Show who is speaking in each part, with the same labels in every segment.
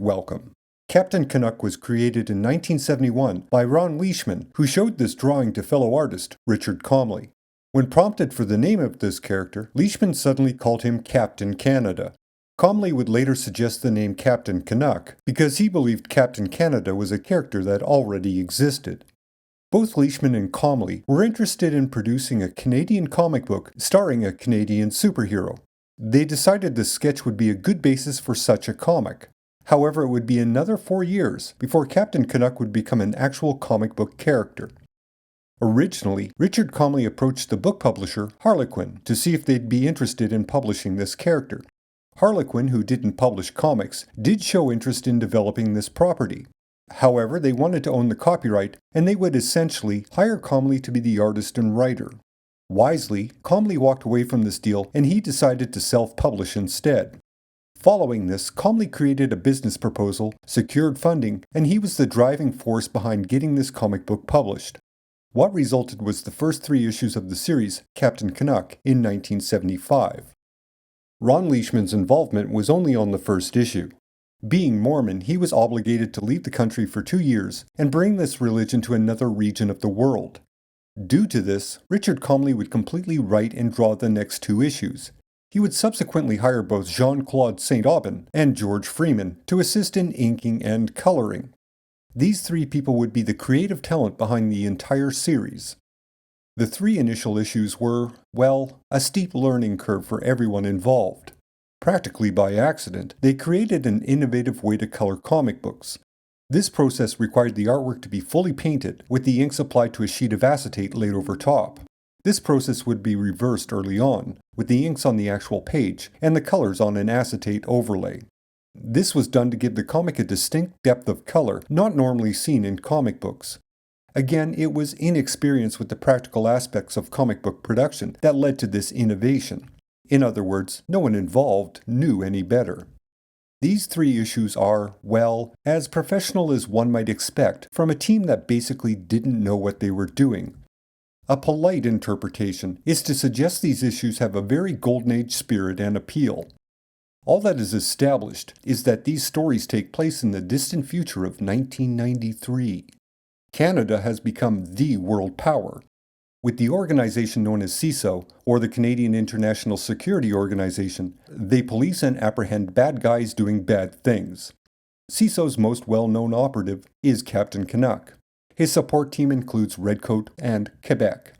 Speaker 1: welcome. Captain Canuck was created in 1971 by Ron Leishman, who showed this drawing to fellow artist Richard Comley. When prompted for the name of this character, Leishman suddenly called him Captain Canada. Comley would later suggest the name Captain Canuck because he believed Captain Canada was a character that already existed. Both Leishman and Comley were interested in producing a Canadian comic book starring a Canadian superhero. They decided the sketch would be a good basis for such a comic. However, it would be another 4 years before Captain Canuck would become an actual comic book character. Originally, Richard Comley approached the book publisher, Harlequin, to see if they'd be interested in publishing this character. Harlequin, who didn't publish comics, did show interest in developing this property. However, they wanted to own the copyright, and they would essentially hire Comley to be the artist and writer. Wisely, Comley walked away from this deal, and he decided to self-publish instead. Following this, Comley created a business proposal, secured funding, and he was the driving force behind getting this comic book published. What resulted was the first 3 issues of the series, Captain Canuck, in 1975. Ron Leishman's involvement was only on the first issue. Being Mormon, he was obligated to leave the country for 2 years and bring this religion to another region of the world. Due to this, Richard Comley would completely write and draw the next 2 issues. He would subsequently hire both Jean-Claude St. Aubin and George Freeman to assist in inking and coloring. These 3 people would be the creative talent behind the entire series. The 3 initial issues were, well, a steep learning curve for everyone involved. Practically by accident, they created an innovative way to color comic books. This process required the artwork to be fully painted, with the inks applied to a sheet of acetate laid over top. This process would be reversed early on, with the inks on the actual page and the colors on an acetate overlay. This was done to give the comic a distinct depth of color not normally seen in comic books. Again, it was inexperience with the practical aspects of comic book production that led to this innovation. In other words, no one involved knew any better. These 3 issues are, well, as professional as one might expect from a team that basically didn't know what they were doing. A polite interpretation is to suggest these issues have a very golden age spirit and appeal. All that is established is that these stories take place in the distant future of 1993. Canada has become the world power. With the organization known as CISO, or the Canadian International Security Organization, they police and apprehend bad guys doing bad things. CISO's most well-known operative is Captain Canuck. His support team includes Redcoat and Quebec.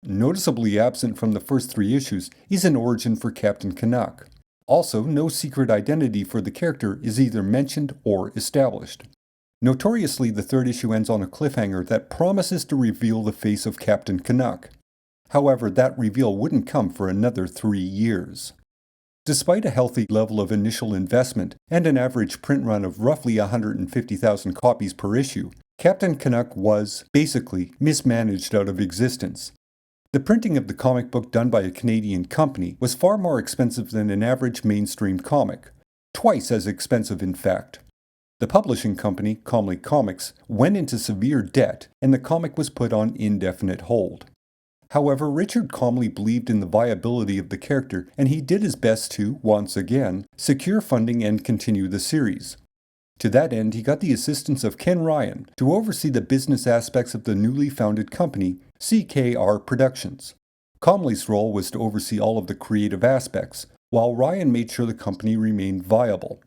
Speaker 1: Noticeably absent from the first 3 issues is an origin for Captain Canuck. Also, no secret identity for the character is either mentioned or established. Notoriously, the 3rd issue ends on a cliffhanger that promises to reveal the face of Captain Canuck. However, that reveal wouldn't come for another 3 years. Despite a healthy level of initial investment and an average print run of roughly 150,000 copies per issue, Captain Canuck was, basically, mismanaged out of existence. The printing of the comic book done by a Canadian company was far more expensive than an average mainstream comic. Twice as expensive, in fact. The publishing company, Comley Comics, went into severe debt, and the comic was put on indefinite hold. However, Richard Comley believed in the viability of the character, and he did his best to, once again, secure funding and continue the series. To that end, he got the assistance of Ken Ryan to oversee the business aspects of the newly founded company, CKR Productions. Comley's role was to oversee all of the creative aspects, while Ryan made sure the company remained viable.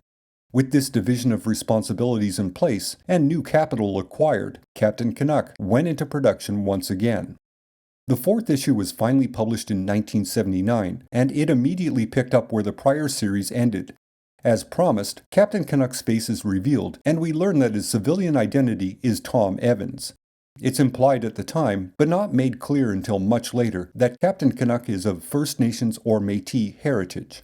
Speaker 1: With this division of responsibilities in place and new capital acquired, Captain Canuck went into production once again. The 4th issue was finally published in 1979, and it immediately picked up where the prior series ended. As promised, Captain Canuck's face is revealed, and we learn that his civilian identity is Tom Evans. It's implied at the time, but not made clear until much later, that Captain Canuck is of First Nations or Métis heritage.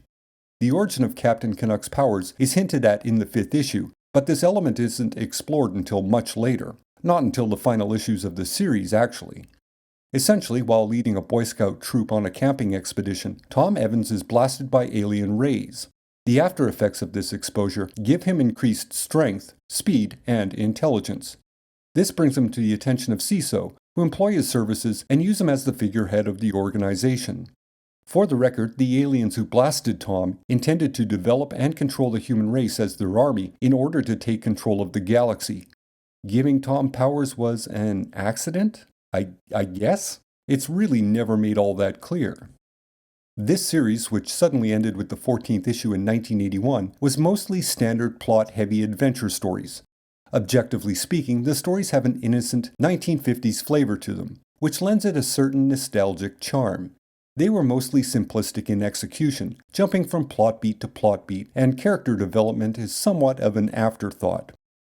Speaker 1: The origin of Captain Canuck's powers is hinted at in the 5th issue, but this element isn't explored until much later. Not until the final issues of the series, actually. Essentially, while leading a Boy Scout troop on a camping expedition, Tom Evans is blasted by alien rays. The after effects of this exposure give him increased strength, speed, and intelligence. This brings him to the attention of CISO, who employ his services and use him as the figurehead of the organization. For the record, the aliens who blasted Tom intended to develop and control the human race as their army in order to take control of the galaxy. Giving Tom powers was an accident? I guess? It's really never made all that clear. This series, which suddenly ended with the 14th issue in 1981, was mostly standard plot-heavy adventure stories. Objectively speaking, the stories have an innocent 1950s flavor to them, which lends it a certain nostalgic charm. They were mostly simplistic in execution, jumping from plot beat to plot beat, and character development is somewhat of an afterthought.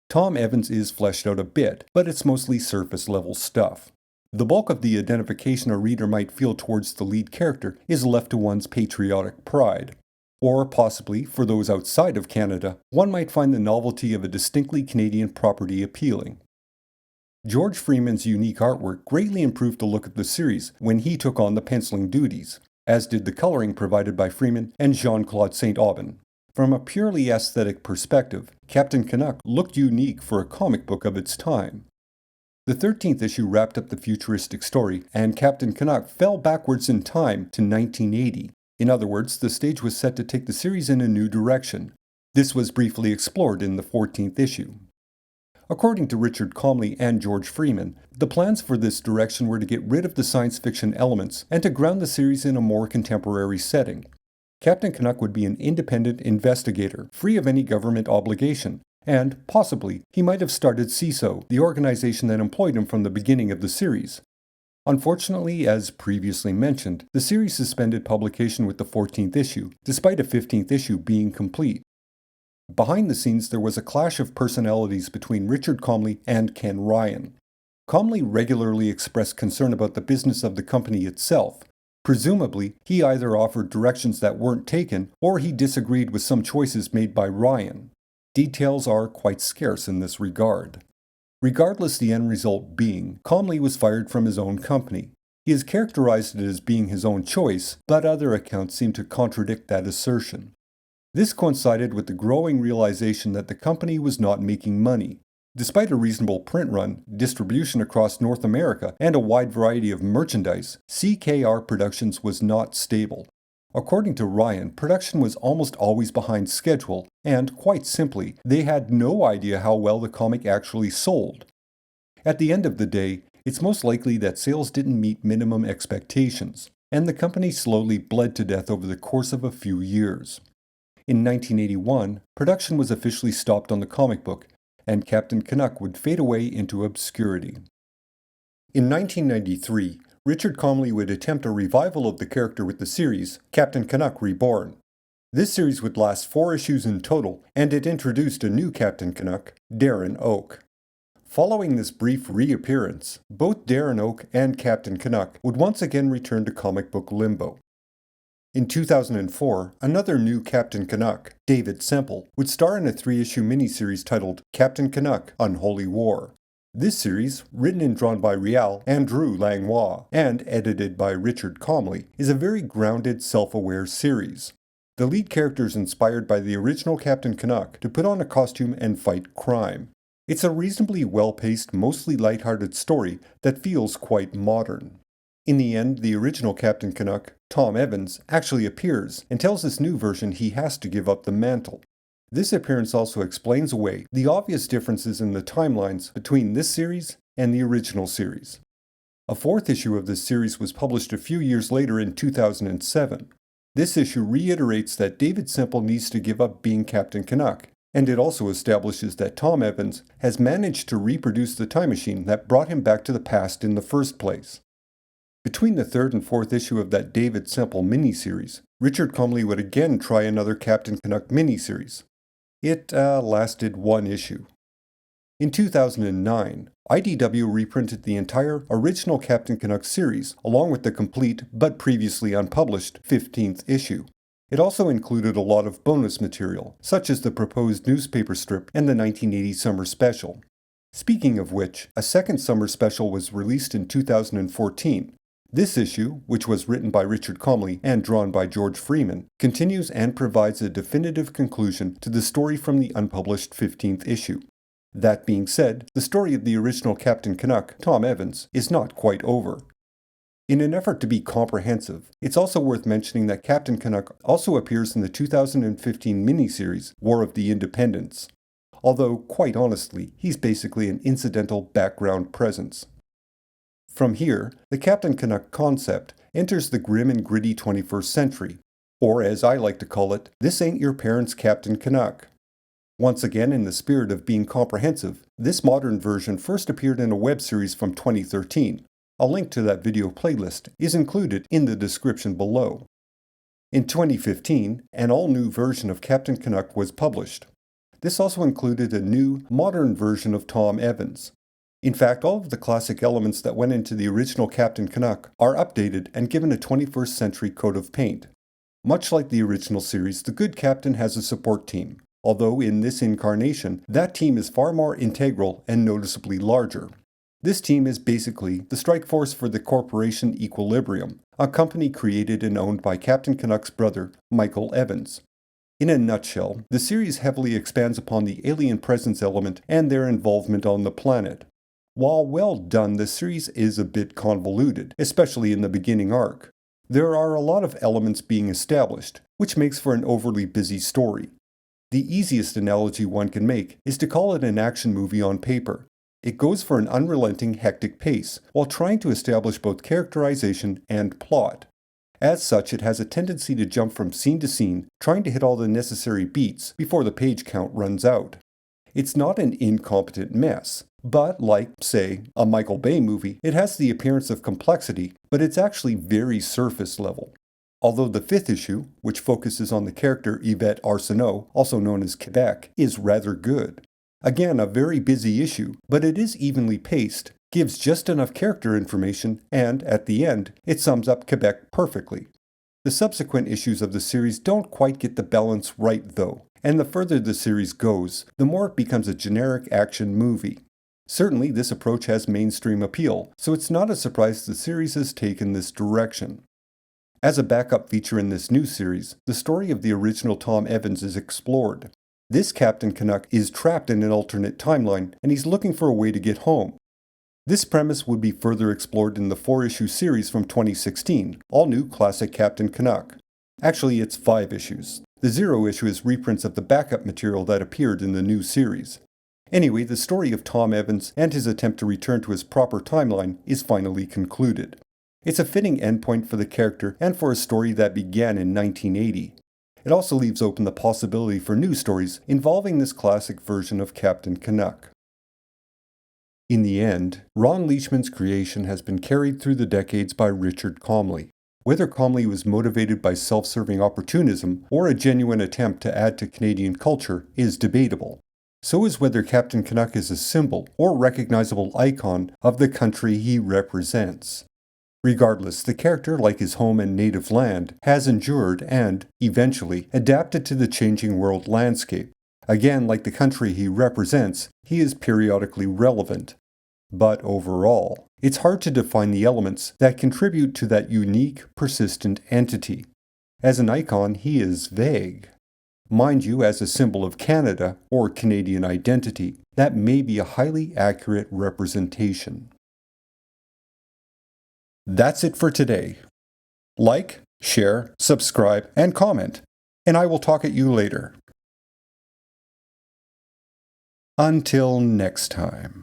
Speaker 1: Tom Evans is fleshed out a bit, but it's mostly surface-level stuff. The bulk of the identification a reader might feel towards the lead character is left to one's patriotic pride. Or possibly, for those outside of Canada, one might find the novelty of a distinctly Canadian property appealing. George Freeman's unique artwork greatly improved the look of the series when he took on the penciling duties, as did the coloring provided by Freeman and Jean-Claude St. Aubin. From a purely aesthetic perspective, Captain Canuck looked unique for a comic book of its time. The 13th issue wrapped up the futuristic story, and Captain Canuck fell backwards in time to 1980. In other words, the stage was set to take the series in a new direction. This was briefly explored in the 14th issue. According to Richard Comley and George Freeman, the plans for this direction were to get rid of the science fiction elements and to ground the series in a more contemporary setting. Captain Canuck would be an independent investigator, free of any government obligation, and, possibly, he might have started CISO, the organization that employed him from the beginning of the series. Unfortunately, as previously mentioned, the series suspended publication with the 14th issue, despite a 15th issue being complete. Behind the scenes, there was a clash of personalities between Richard Comley and Ken Ryan. Comley regularly expressed concern about the business of the company itself. Presumably, he either offered directions that weren't taken, or he disagreed with some choices made by Ryan. Details are quite scarce in this regard. Regardless the end result being, Comley was fired from his own company. He has characterized it as being his own choice, but other accounts seem to contradict that assertion. This coincided with the growing realization that the company was not making money. Despite a reasonable print run, distribution across North America, and a wide variety of merchandise, CKR Productions was not stable. According to Ryan, production was almost always behind schedule, and, quite simply, they had no idea how well the comic actually sold. At the end of the day, it's most likely that sales didn't meet minimum expectations, and the company slowly bled to death over the course of a few years. In 1981, production was officially stopped on the comic book, and Captain Canuck would fade away into obscurity. In 1993, Richard Comley would attempt a revival of the character with the series, Captain Canuck Reborn. This series would last 4 issues in total, and it introduced a new Captain Canuck, Darren Oak. Following this brief reappearance, both Darren Oak and Captain Canuck would once again return to comic book limbo. In 2004, another new Captain Canuck, David Semple, would star in a 3-issue miniseries titled Captain Canuck, Unholy War. This series, written and drawn by Rial and Drew Langlois, and edited by Richard Comley, is a very grounded, self-aware series. The lead character is inspired by the original Captain Canuck to put on a costume and fight crime. It's a reasonably well-paced, mostly lighthearted story that feels quite modern. In the end, the original Captain Canuck, Tom Evans, actually appears and tells this new version he has to give up the mantle. This appearance also explains away the obvious differences in the timelines between this series and the original series. A 4th issue of this series was published a few years later in 2007. This issue reiterates that David Semple needs to give up being Captain Canuck, and it also establishes that Tom Evans has managed to reproduce the time machine that brought him back to the past in the first place. Between the 3rd and 4th issue of that David Semple miniseries, Richard Comley would again try another Captain Canuck miniseries. It lasted 1 issue. In 2009, IDW reprinted the entire original Captain Canuck series, along with the complete, but previously unpublished, 15th issue. It also included a lot of bonus material, such as the proposed newspaper strip and the 1980 summer special. Speaking of which, a second summer special was released in 2014. This issue, which was written by Richard Comley and drawn by George Freeman, continues and provides a definitive conclusion to the story from the unpublished 15th issue. That being said, the story of the original Captain Canuck, Tom Evans, is not quite over. In an effort to be comprehensive, it's also worth mentioning that Captain Canuck also appears in the 2015 miniseries War of the Independents, although, quite honestly, he's basically an incidental background presence. From here, the Captain Canuck concept enters the grim and gritty 21st century, or as I like to call it, this ain't your parents' Captain Canuck. Once again, in the spirit of being comprehensive, this modern version first appeared in a web series from 2013. A link to that video playlist is included in the description below. In 2015, an all-new version of Captain Canuck was published. This also included a new, modern version of Tom Evans. In fact, all of the classic elements that went into the original Captain Canuck are updated and given a 21st century coat of paint. Much like the original series, the good captain has a support team, although in this incarnation, that team is far more integral and noticeably larger. This team is basically the strike force for the corporation Equilibrium, a company created and owned by Captain Canuck's brother, Michael Evans. In a nutshell, the series heavily expands upon the alien presence element and their involvement on the planet. While well done, the series is a bit convoluted, especially in the beginning arc. There are a lot of elements being established, which makes for an overly busy story. The easiest analogy one can make is to call it an action movie on paper. It goes for an unrelenting, hectic pace, while trying to establish both characterization and plot. As such, it has a tendency to jump from scene to scene, trying to hit all the necessary beats before the page count runs out. It's not an incompetent mess, but like, say, a Michael Bay movie, it has the appearance of complexity, but it's actually very surface level. Although the 5th issue, which focuses on the character Yvette Arsenault, also known as Quebec, is rather good. Again, a very busy issue, but it is evenly paced, gives just enough character information, and, at the end, it sums up Quebec perfectly. The subsequent issues of the series don't quite get the balance right though, and the further the series goes, the more it becomes a generic action movie. Certainly, this approach has mainstream appeal, so it's not a surprise the series has taken this direction. As a backup feature in this new series, the story of the original Tom Evans is explored. This Captain Canuck is trapped in an alternate timeline, and he's looking for a way to get home. This premise would be further explored in the 4-issue series from 2016, all new classic Captain Canuck. Actually, it's 5 issues. The 0 issue is reprints of the backup material that appeared in the new series. Anyway, the story of Tom Evans and his attempt to return to his proper timeline is finally concluded. It's a fitting endpoint for the character and for a story that began in 1980. It also leaves open the possibility for new stories involving this classic version of Captain Canuck. In the end, Ron Leishman's creation has been carried through the decades by Richard Comley. Whether Comley was motivated by self-serving opportunism or a genuine attempt to add to Canadian culture is debatable. So is whether Captain Canuck is a symbol or recognizable icon of the country he represents. Regardless, the character, like his home and native land, has endured and, eventually, adapted to the changing world landscape. Again, like the country he represents, he is periodically relevant. But overall, it's hard to define the elements that contribute to that unique, persistent entity. As an icon, he is vague. Mind you, as a symbol of Canada or Canadian identity, that may be a highly accurate representation. That's it for today. Like, share, subscribe, and comment, and I will talk at you later. Until next time.